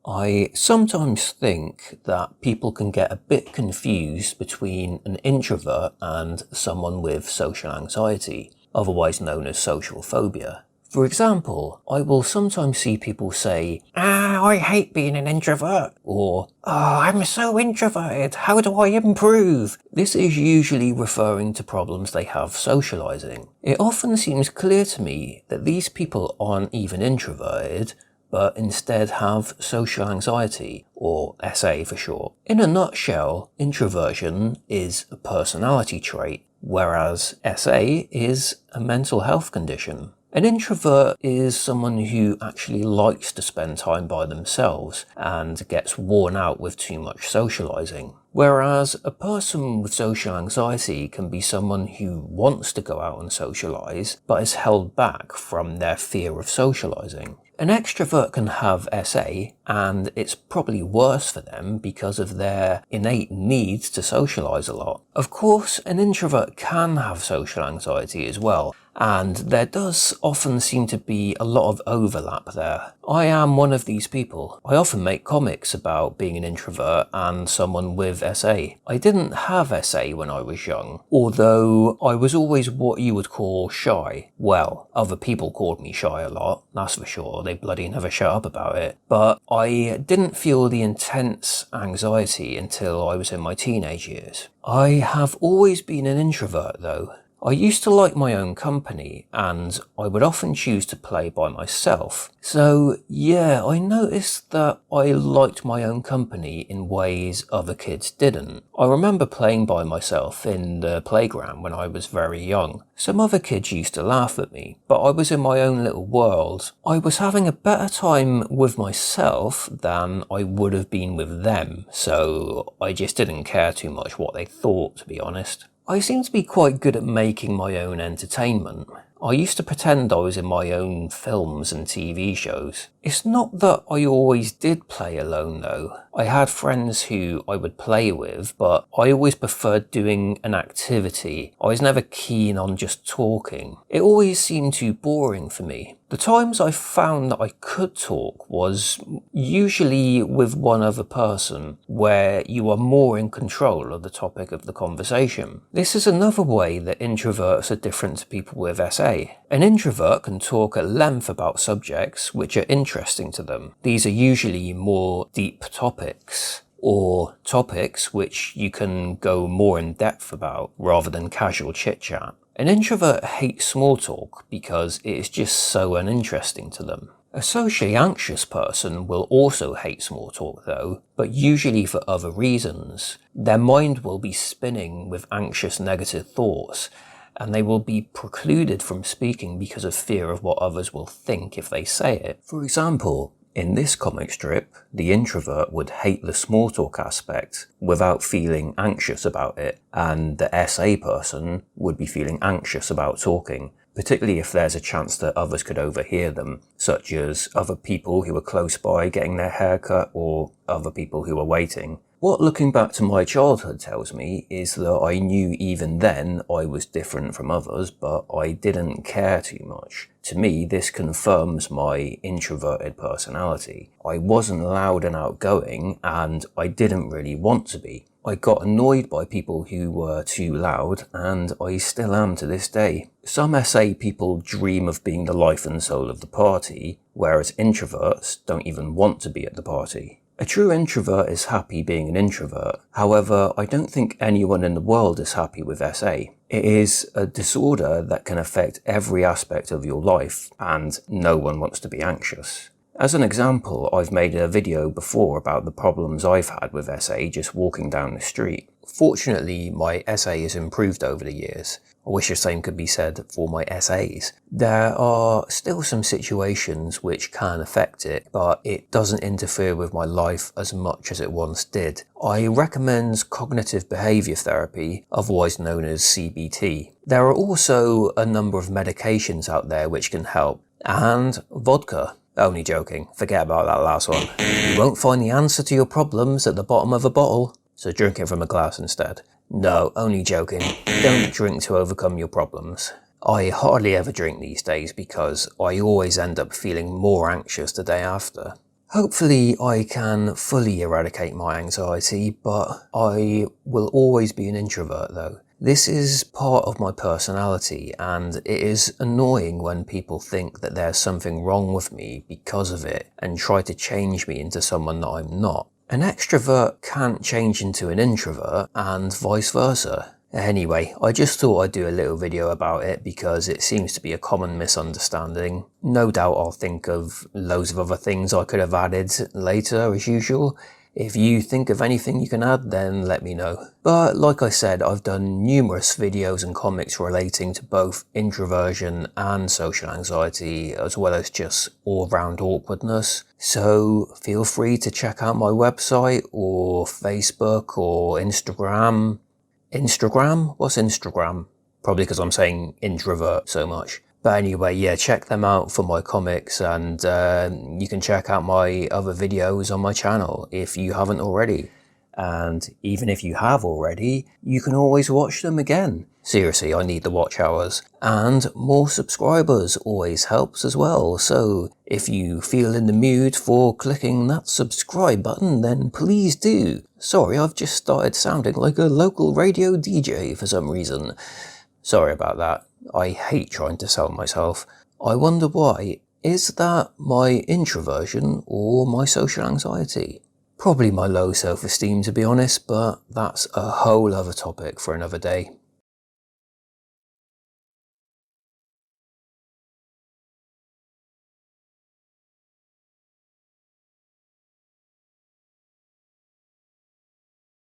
I sometimes think that people can get a bit confused between an introvert and someone with social anxiety, otherwise known as social phobia. For example, I will sometimes see people say, I hate being an introvert, or, I'm so introverted, how do I improve? This is usually referring to problems they have socialising. It often seems clear to me that these people aren't even introverted, but instead have social anxiety, or SA for short. In a nutshell, introversion is a personality trait, whereas SA is a mental health condition. An introvert is someone who actually likes to spend time by themselves and gets worn out with too much socialising. Whereas a person with social anxiety can be someone who wants to go out and socialise, but is held back from their fear of socialising. An extrovert can have SA, and it's probably worse for them because of their innate need to socialise a lot. Of course, an introvert can have social anxiety as well, and there does often seem to be a lot of overlap there. I am one of these people. I often make comics about being an introvert and someone with SA. I didn't have SA when I was young, although I was always what you would call shy. Well, other people called me shy a lot, that's for sure. They bloody never shut up about it. But I didn't feel the intense anxiety until I was in my teenage years. I have always been an introvert though. I used to like my own company, and I would often choose to play by myself. So yeah, I noticed that I liked my own company in ways other kids didn't. I remember playing by myself in the playground when I was very young. Some other kids used to laugh at me, but I was in my own little world. I was having a better time with myself than I would have been with them, so I just didn't care too much what they thought, to be honest. I seem to be quite good at making my own entertainment. I used to pretend I was in my own films and TV shows. It's not that I always did play alone though. I had friends who I would play with, but I always preferred doing an activity. I was never keen on just talking. It always seemed too boring for me. The times I found that I could talk was usually with one other person, where you are more in control of the topic of the conversation. This is another way that introverts are different to people with SA. An introvert can talk at length about subjects which are interesting to them. These are usually more deep topics, or topics which you can go more in depth about rather than casual chit-chat. An introvert hates small talk because it is just so uninteresting to them. A socially anxious person will also hate small talk though, but usually for other reasons. Their mind will be spinning with anxious negative thoughts, and they will be precluded from speaking because of fear of what others will think if they say it. For example, in this comic strip, the introvert would hate the small talk aspect without feeling anxious about it, and the SA person would be feeling anxious about talking, particularly if there's a chance that others could overhear them, such as other people who are close by getting their hair cut or other people who are waiting. What looking back to my childhood tells me is that I knew even then I was different from others, but I didn't care too much. To me, this confirms my introverted personality. I wasn't loud and outgoing, and I didn't really want to be. I got annoyed by people who were too loud, and I still am to this day. Some SA people dream of being the life and soul of the party, whereas introverts don't even want to be at the party. A true introvert is happy being an introvert. However, I don't think anyone in the world is happy with SA. It is a disorder that can affect every aspect of your life, and no one wants to be anxious. As an example, I've made a video before about the problems I've had with SA just walking down the street. Fortunately, my SA has improved over the years. I wish the same could be said for my SAs. There are still some situations which can affect it, but it doesn't interfere with my life as much as it once did. I recommend cognitive behaviour therapy, otherwise known as CBT. There are also a number of medications out there which can help, and vodka. Only joking, forget about that last one. You won't find the answer to your problems at the bottom of a bottle, so drink it from a glass instead. No, only joking. Don't drink to overcome your problems. I hardly ever drink these days because I always end up feeling more anxious the day after. Hopefully I can fully eradicate my anxiety, but I will always be an introvert though. This is part of my personality, and it is annoying when people think that there's something wrong with me because of it and try to change me into someone that I'm not. An extrovert can't change into an introvert and vice versa. Anyway, I just thought I'd do a little video about it because it seems to be a common misunderstanding. No doubt I'll think of loads of other things I could have added later as usual. If you think of anything you can add, then let me know. But like I said, I've done numerous videos and comics relating to both introversion and social anxiety, as well as just all-round awkwardness. So feel free to check out my website or Facebook or Instagram. Instagram? What's Instagram? Probably because I'm saying introvert so much. But anyway, yeah, check them out for my comics, and you can check out my other videos on my channel if you haven't already. And even if you have already, you can always watch them again. Seriously, I need the watch hours. And more subscribers always helps as well, so if you feel in the mood for clicking that subscribe button, then please do. Sorry, I've just started sounding like a local radio DJ for some reason. Sorry about that. I hate trying to sell myself. I wonder why. Is that my introversion or my social anxiety? Probably my low self-esteem, to be honest, but that's a whole other topic for another day.